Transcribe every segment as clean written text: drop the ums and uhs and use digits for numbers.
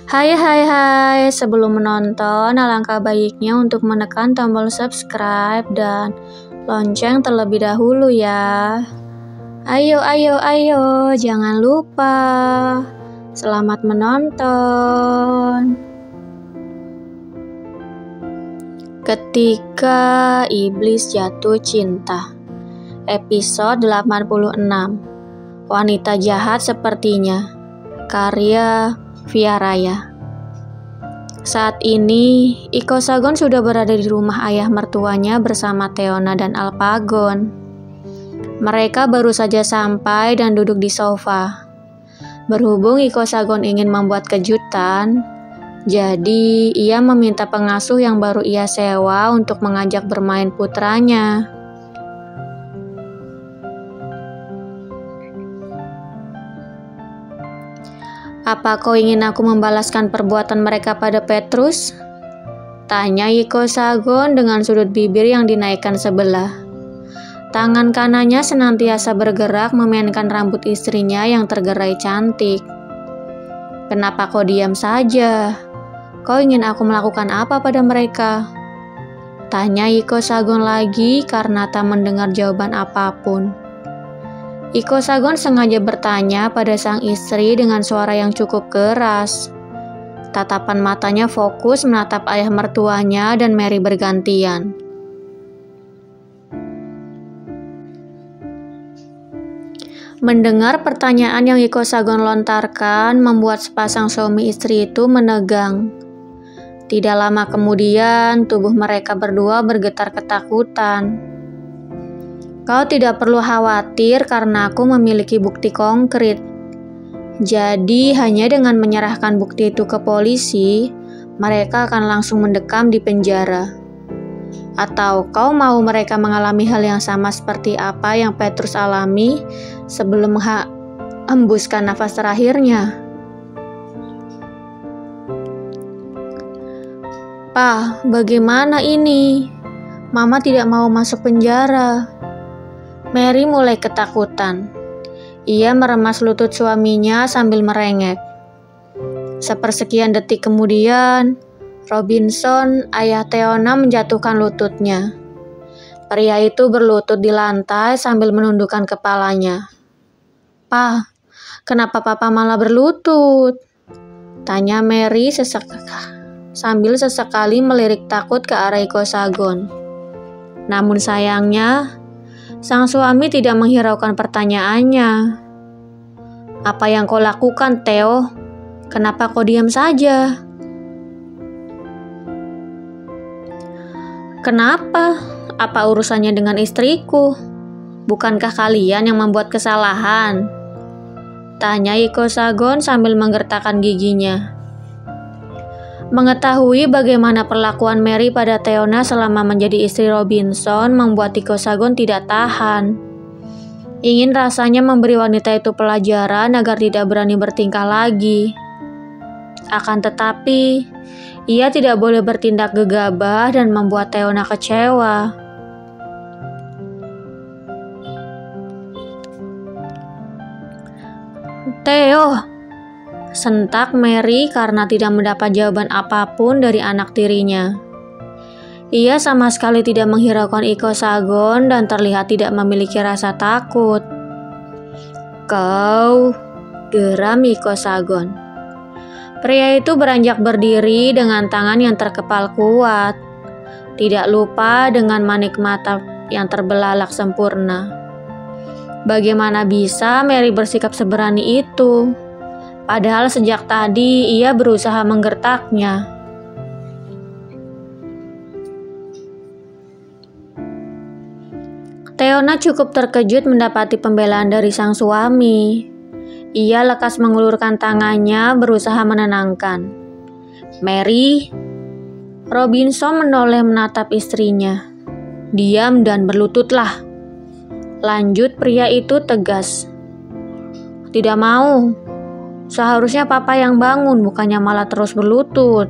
Hai hai hai, sebelum menonton alangkah baiknya untuk menekan tombol subscribe dan lonceng terlebih dahulu ya. Ayo, jangan lupa. Selamat menonton. Ketika Iblis Jatuh Cinta, episode 86. Wanita Jahat Sepertinya, karya Via Raya. Saat ini, Iko Sagon sudah berada di rumah ayah mertuanya bersama Teona dan Alpagon. Mereka baru saja sampai dan duduk di sofa. Berhubung Iko Sagon ingin membuat kejutan, jadi ia meminta pengasuh yang baru ia sewa untuk mengajak bermain putranya. Apa kau ingin aku membalaskan perbuatan mereka pada Petrus? Tanya Iko Sagon dengan sudut bibir yang dinaikkan sebelah. Tangan kanannya senantiasa bergerak memainkan rambut istrinya yang tergerai cantik. Kenapa kau diam saja? Kau ingin aku melakukan apa pada mereka? Tanya Iko Sagon lagi karena tak mendengar jawaban apapun. Iko Sagon sengaja bertanya pada sang istri dengan suara yang cukup keras. Tatapan matanya fokus menatap ayah mertuanya dan Mary bergantian. Mendengar pertanyaan yang Iko Sagon lontarkan membuat sepasang suami istri itu menegang. Tidak lama kemudian, tubuh mereka berdua bergetar ketakutan. Kau tidak perlu khawatir karena aku memiliki bukti konkret. Jadi hanya dengan menyerahkan bukti itu ke polisi, mereka akan langsung mendekam di penjara. Atau kau mau mereka mengalami hal yang sama seperti apa yang Petrus alami sebelum menghembuskan nafas terakhirnya? Pa, bagaimana ini? Mama tidak mau masuk penjara. Mary mulai ketakutan. Ia meremas lutut suaminya sambil merengek. Sepersekian detik kemudian, Robinson, ayah Teona, menjatuhkan lututnya. Pria itu berlutut di lantai sambil menundukkan kepalanya. Pa, kenapa papa malah berlutut? Tanya Mary sambil sesekali melirik takut ke arah Iko Sagon. Namun sayangnya, sang suami tidak menghiraukan pertanyaannya. Apa yang kau lakukan, Theo? Kenapa kau diam saja? Kenapa? Apa urusannya dengan istriku? Bukankah kalian yang membuat kesalahan? Tanya Iko Sagon sambil menggertakkan giginya. Mengetahui bagaimana perlakuan Mary pada Teona selama menjadi istri Robinson membuat Iko Sagon tidak tahan. Ingin rasanya memberi wanita itu pelajaran agar tidak berani bertingkah lagi. Akan tetapi, ia tidak boleh bertindak gegabah dan membuat Teona kecewa. Theo, sentak Mary karena tidak mendapat jawaban apapun dari anak tirinya. Ia sama sekali tidak menghiraukan Iko Sagon dan terlihat tidak memiliki rasa takut. Kau, geram Iko Sagon. Pria itu beranjak berdiri dengan tangan yang terkepal kuat. Tidak lupa dengan manik mata yang terbelalak sempurna. Bagaimana bisa Mary bersikap seberani itu? Padahal sejak tadi ia berusaha menggertaknya. Teona cukup terkejut mendapati pembelaan dari sang suami. Ia lekas mengulurkan tangannya berusaha menenangkan. Mary, Robinson menoleh menatap istrinya. Diam dan berlututlah. Lanjut pria itu tegas. Tidak mau. Seharusnya papa yang bangun, bukannya malah terus berlutut.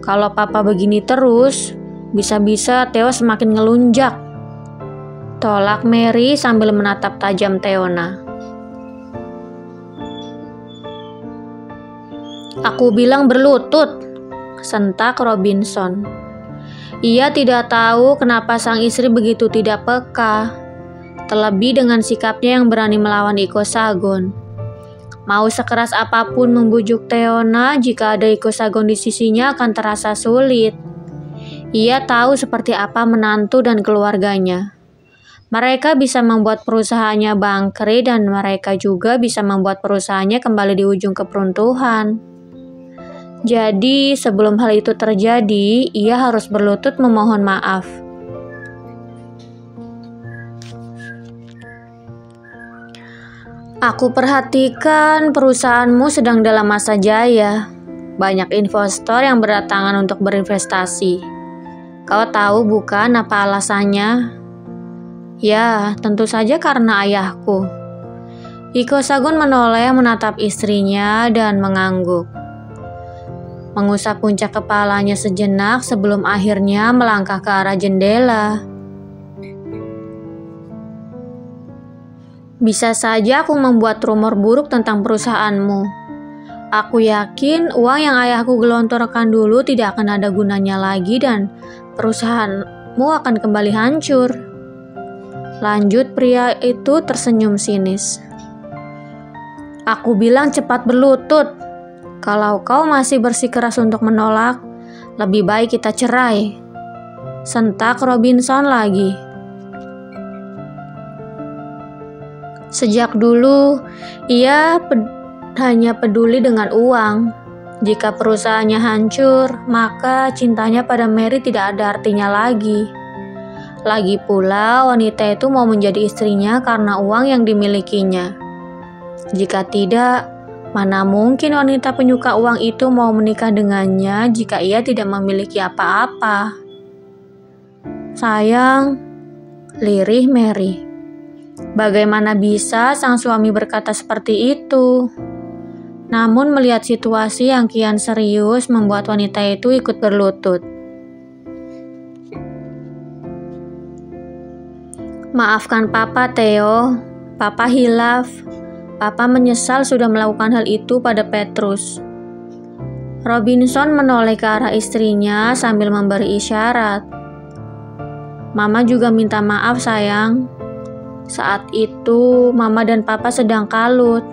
Kalau papa begini terus, bisa-bisa Theo semakin ngelunjak. Tolak Mary sambil menatap tajam Teona. Aku bilang berlutut, sentak Robinson. Ia tidak tahu kenapa sang istri begitu tidak peka, terlebih dengan sikapnya yang berani melawan Iko Sagon. Mau sekeras apapun membujuk Teona, jika ada Iko Sagon di sisinya akan terasa sulit. Ia tahu seperti apa menantu dan keluarganya. Mereka bisa membuat perusahaannya bangkrut dan mereka juga bisa membuat perusahaannya kembali di ujung keperuntuhan. Jadi sebelum hal itu terjadi, ia harus berlutut memohon maaf. Aku perhatikan perusahaanmu sedang dalam masa jaya. Banyak investor yang berdatangan untuk berinvestasi. Kau tahu bukan apa alasannya? Ya, tentu saja karena ayahku. Iko Sagon menoleh menatap istrinya dan mengangguk. Mengusap puncak kepalanya sejenak sebelum akhirnya melangkah ke arah jendela. Bisa saja aku membuat rumor buruk tentang perusahaanmu. Aku yakin uang yang ayahku gelontorkan dulu tidak akan ada gunanya lagi dan perusahaanmu akan kembali hancur. Lanjut pria itu tersenyum sinis. Aku bilang cepat berlutut. Kalau kau masih bersikeras untuk menolak, lebih baik kita cerai. Sentak Robinson lagi. Sejak dulu, ia hanya peduli dengan uang. Jika perusahaannya hancur, maka cintanya pada Mary tidak ada artinya lagi. Lagi pula, wanita itu mau menjadi istrinya karena uang yang dimilikinya. Jika tidak, mana mungkin wanita penyuka uang itu mau menikah dengannya jika ia tidak memiliki apa-apa. Sayang, lirih Mary. Bagaimana bisa sang suami berkata seperti itu? Namun melihat situasi yang kian serius membuat wanita itu ikut berlutut. Maafkan Papa, Theo. Papa hilaf. Papa menyesal sudah melakukan hal itu pada Petrus. Robinson menoleh ke arah istrinya sambil memberi isyarat. Mama juga minta maaf, sayang. Saat itu, Mama dan Papa sedang kalut.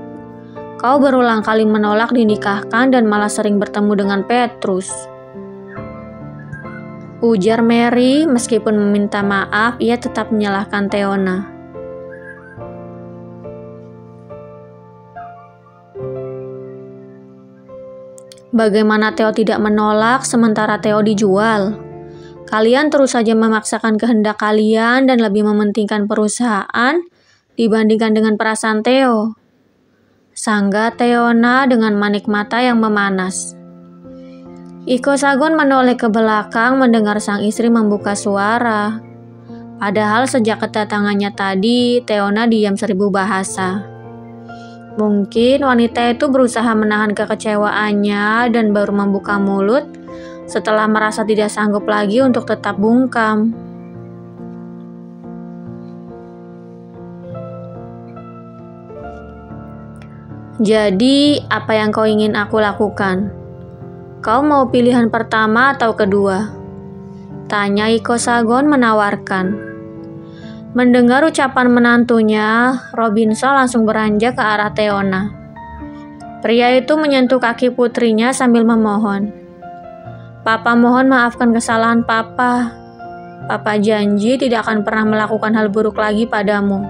Kau berulang kali menolak dinikahkan dan malah sering bertemu dengan Petrus. Ujar Mary, meskipun meminta maaf, ia tetap menyalahkan Teona. Bagaimana Theo tidak menolak sementara Theo dijual? Kalian terus saja memaksakan kehendak kalian dan lebih mementingkan perusahaan dibandingkan dengan perasaan Theo. Sanggah Teona dengan manik mata yang memanas. Iko Sagon menoleh ke belakang mendengar sang istri membuka suara. Padahal sejak kedatangannya tadi, Teona diam 1000 bahasa. Mungkin wanita itu berusaha menahan kekecewaannya dan baru membuka mulut setelah merasa tidak sanggup lagi untuk tetap bungkam. Jadi, apa yang kau ingin aku lakukan? Kau mau pilihan pertama atau kedua? Tanya Iko Sagon menawarkan. Mendengar ucapan menantunya, Robinson langsung beranjak ke arah Teona. Pria itu menyentuh kaki putrinya sambil memohon. Papa mohon maafkan kesalahan Papa. Papa janji tidak akan pernah melakukan hal buruk lagi padamu.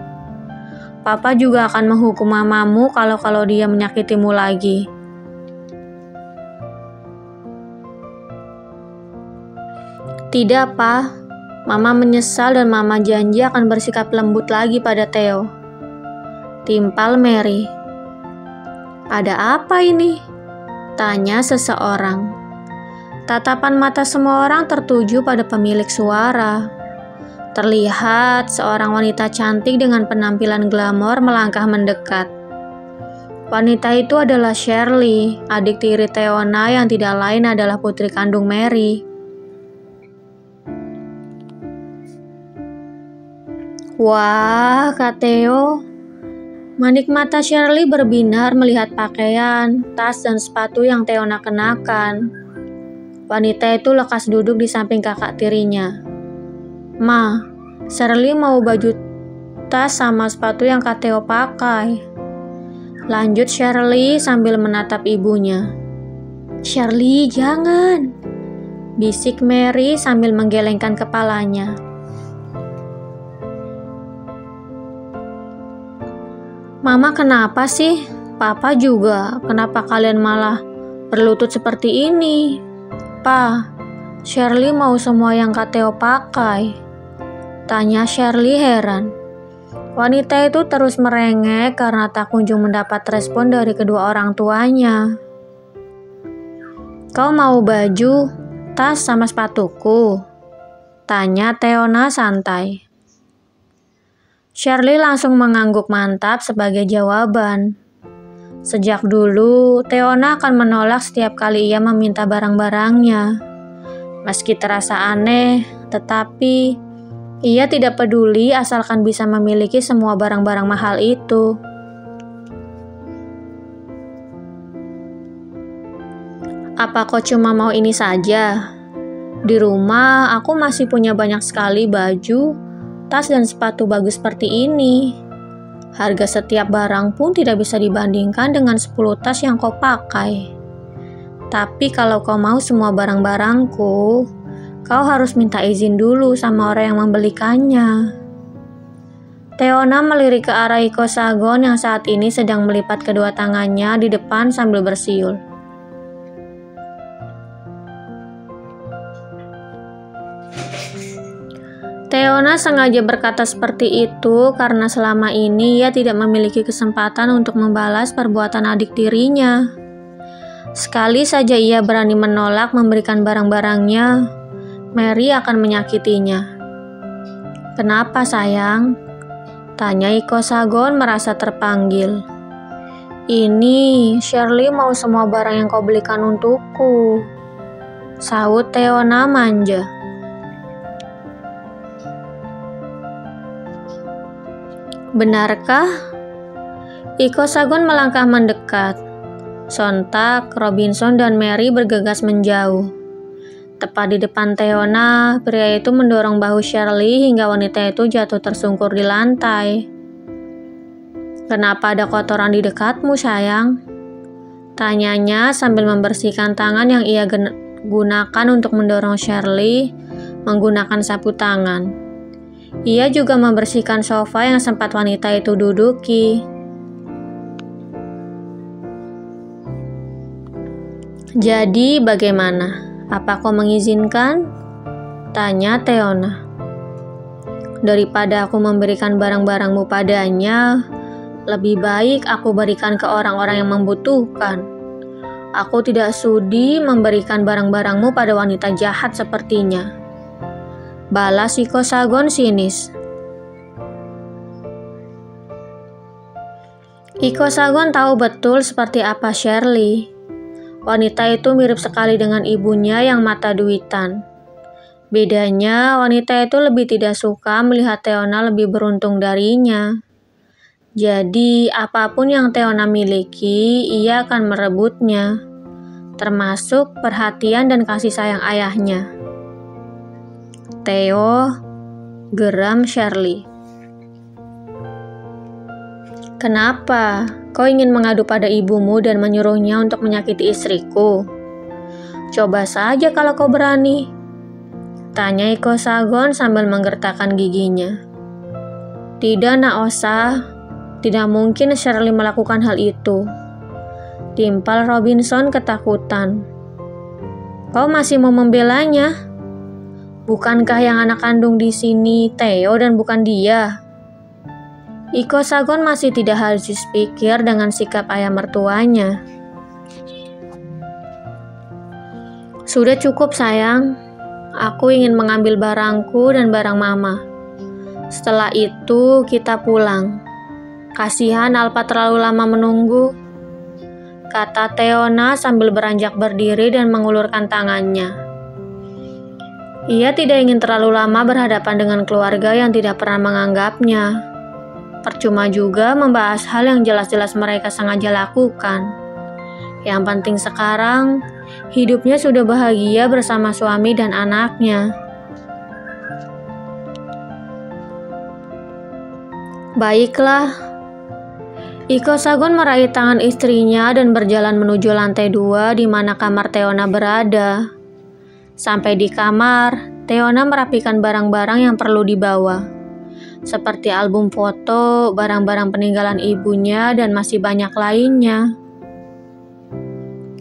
Papa juga akan menghukum mamamu kalau dia menyakitimu lagi. Tidak, Pa. Mama menyesal dan Mama janji akan bersikap lembut lagi pada Theo. Timpal Mary. Ada apa ini? Tanya seseorang. Tatapan mata semua orang tertuju pada pemilik suara. Terlihat seorang wanita cantik dengan penampilan glamor melangkah mendekat. Wanita itu adalah Shirley, adik tiri Teona yang tidak lain adalah putri kandung Mary. Wah, Kak Theo, Manik mata Shirley berbinar melihat pakaian, tas, dan sepatu yang Teona kenakan. Wanita itu lekas duduk di samping kakak tirinya. "Ma, Shirley mau baju tas sama sepatu yang Kak Theo pakai," lanjut Shirley sambil menatap ibunya. "Shirley, jangan," bisik Mary sambil menggelengkan kepalanya. "Mama kenapa sih? Papa juga. Kenapa kalian malah berlutut seperti ini?" "Pa, Shirley mau semua yang Kak Theo pakai," tanya Shirley heran. Wanita itu terus merengek karena tak kunjung mendapat respon dari kedua orang tuanya. "Kau mau baju, tas, sama sepatuku?" tanya Teona santai. Shirley langsung mengangguk mantap sebagai jawaban. Sejak dulu, Teona akan menolak setiap kali ia meminta barang-barangnya. Meski terasa aneh, tetapi ia tidak peduli asalkan bisa memiliki semua barang-barang mahal itu. "Apa kau cuma mau ini saja? Di rumah aku masih punya banyak sekali baju, tas, dan sepatu bagus seperti ini. Harga setiap barang pun tidak bisa dibandingkan dengan 10 tas yang kau pakai. Tapi kalau kau mau semua barang-barangku, kau harus minta izin dulu sama orang yang membelikannya." Teona melirik ke arah Iko Sagon yang saat ini sedang melipat kedua tangannya di depan sambil bersiul. Teona sengaja berkata seperti itu karena selama ini ia tidak memiliki kesempatan untuk membalas perbuatan adik tirinya. Sekali saja ia berani menolak memberikan barang-barangnya, Mary akan menyakitinya. "Kenapa sayang?" tanya Iko Sagon merasa terpanggil. "Ini, Shirley mau semua barang yang kau belikan untukku," sahut Teona manja. "Benarkah?" Iko Sagon melangkah mendekat. Sontak, Robinson dan Mary bergegas menjauh. Tepat di depan Teona, pria itu mendorong bahu Shirley hingga wanita itu jatuh tersungkur di lantai. "Kenapa ada kotoran di dekatmu, sayang?" tanyanya sambil membersihkan tangan yang ia gunakan untuk mendorong Shirley menggunakan sapu tangan. Ia juga membersihkan sofa yang sempat wanita itu duduki. "Jadi bagaimana? Apa kau mengizinkan?" tanya Teona. "Daripada aku memberikan barang-barangmu padanya, lebih baik aku berikan ke orang-orang yang membutuhkan. Aku tidak sudi memberikan barang-barangmu pada wanita jahat sepertinya," balas Iko Sagon sinis. Iko Sagon tahu betul seperti apa Shirley. Wanita itu mirip sekali dengan ibunya yang mata duitan. Bedanya, wanita itu lebih tidak suka melihat Teona lebih beruntung darinya. Jadi, apapun yang Teona miliki, ia akan merebutnya, termasuk perhatian dan kasih sayang ayahnya. "Theo," geram Shirley. "Kenapa? Kau ingin mengadu pada ibumu dan menyuruhnya untuk menyakiti istriku? Coba saja kalau kau berani," tanya Iko Sagon sambil menggertakkan giginya. "Tidak, Naosa. Tidak mungkin Shirley melakukan hal itu," timpal Robinson ketakutan. "Kau masih mau membelanya? Bukankah yang anak kandung di sini Theo dan bukan dia?" Iko Sagon masih tidak habis pikir dengan sikap ayah mertuanya. "Sudah cukup sayang. Aku ingin mengambil barangku dan barang mama. Setelah itu kita pulang. Kasihan Alpa terlalu lama menunggu," kata Teona sambil beranjak berdiri dan mengulurkan tangannya. Ia tidak ingin terlalu lama berhadapan dengan keluarga yang tidak pernah menganggapnya. Percuma juga membahas hal yang jelas-jelas mereka sengaja lakukan. Yang penting sekarang, hidupnya sudah bahagia bersama suami dan anaknya. Baiklah. Iko Sagon meraih tangan istrinya dan berjalan menuju lantai 2 di mana kamar Teona berada. Sampai di kamar, Teona merapikan barang-barang yang perlu dibawa, seperti album foto, barang-barang peninggalan ibunya, dan masih banyak lainnya.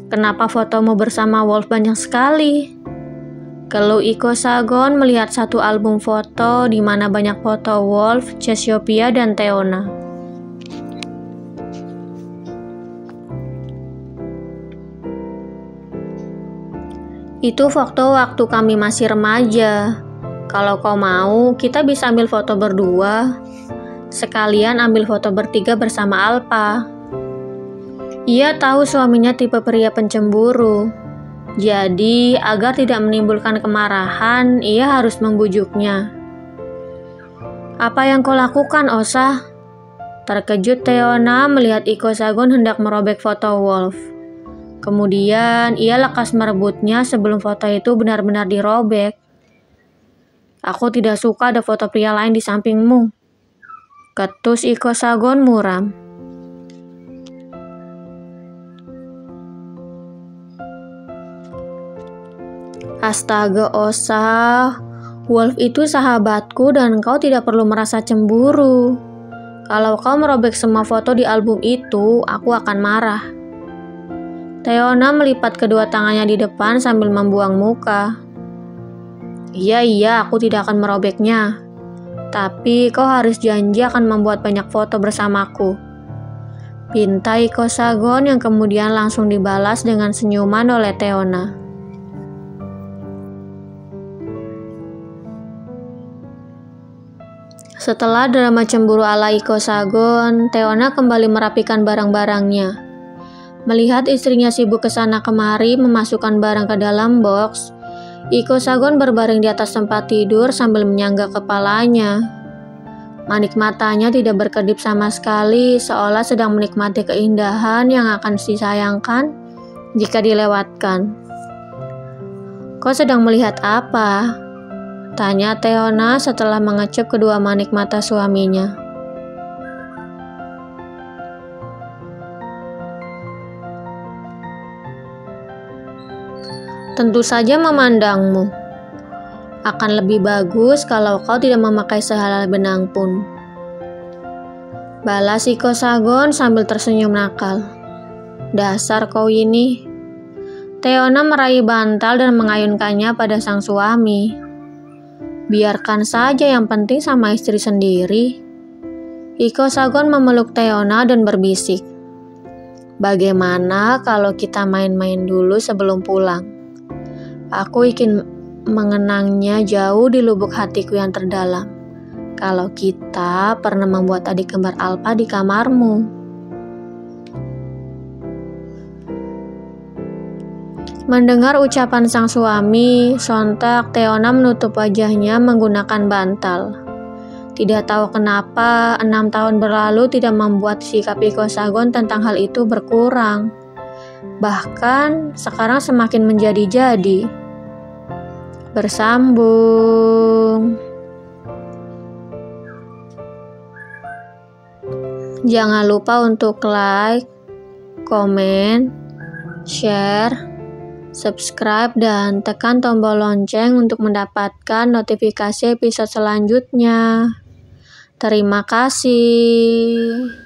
Kenapa fotomu bersama Wolf banyak sekali? Keluh Iko Sagon melihat satu album foto di mana banyak foto Wolf, Cassiopeia, dan Teona. Itu foto waktu kami masih remaja. Kalau kau mau, kita bisa ambil foto berdua. Sekalian ambil foto bertiga bersama Alpa. Ia tahu suaminya tipe pria pencemburu. Jadi, agar tidak menimbulkan kemarahan, ia harus membujuknya. Apa yang kau lakukan, Osa? Terkejut Teona melihat Iko Sagon hendak merobek foto Wolf. Kemudian, ia lekas merebutnya sebelum foto itu benar-benar dirobek. Aku tidak suka ada foto pria lain di sampingmu. Ketus Iko Sagon muram. Astaga Osa, Wolf itu sahabatku dan kau tidak perlu merasa cemburu. Kalau kau merobek semua foto di album itu, aku akan marah. Teona melipat kedua tangannya di depan sambil membuang muka. Iya, aku tidak akan merobeknya. Tapi kau harus janji akan membuat banyak foto bersamaku. Pinta Iko Sagon yang kemudian langsung dibalas dengan senyuman oleh Teona. Setelah drama cemburu ala Iko Sagon, Teona kembali merapikan barang-barangnya. Melihat istrinya sibuk kesana kemari memasukkan barang ke dalam box, Iko Sagon berbaring di atas tempat tidur sambil menyangga kepalanya. Manik matanya tidak berkedip sama sekali, seolah sedang menikmati keindahan yang akan disayangkan jika dilewatkan. Kau sedang melihat apa? Tanya Teona setelah mengecup kedua manik mata suaminya. Tentu saja memandangmu. Akan lebih bagus kalau kau tidak memakai sehelai benang pun. Balas Iko Sagon sambil tersenyum nakal. Dasar kau ini. Teona meraih bantal dan mengayunkannya pada sang suami. Biarkan saja, yang penting sama istri sendiri. Iko Sagon memeluk Teona dan berbisik. Bagaimana kalau kita main-main dulu sebelum pulang? Aku ingin mengenangnya jauh di lubuk hatiku yang terdalam. Kalau kita pernah membuat adik kembar Alpa di kamarmu. Mendengar ucapan sang suami, sontak Teona menutup wajahnya menggunakan bantal. Tidak tahu kenapa 6 tahun berlalu tidak membuat sikap Iko Sagon tentang hal itu berkurang. Bahkan sekarang semakin menjadi-jadi. Bersambung. Jangan lupa untuk like, komen, share, subscribe, dan tekan tombol lonceng untuk mendapatkan notifikasi episode selanjutnya. Terima kasih.